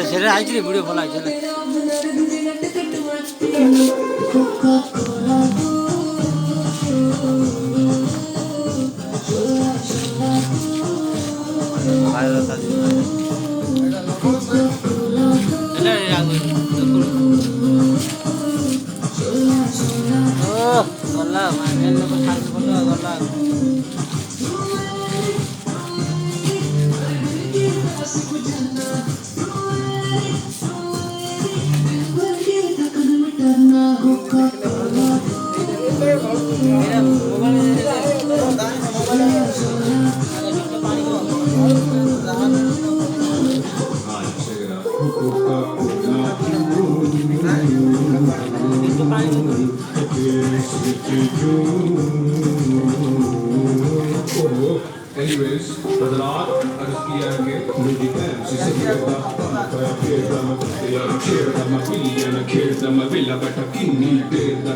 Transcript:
সেটা আইছিল ভিডিও ভালো আইছিল ଗଲା ମାଇନେଲ ଲୋକ ଖାଲି ଗଲା ଗଲା Anyways, बदलाव अर्ज किया है कि मेरी बहन से सभी का खेल दा मैं पिलियन खेल दा मैं विला बैठा किन्नी देर दा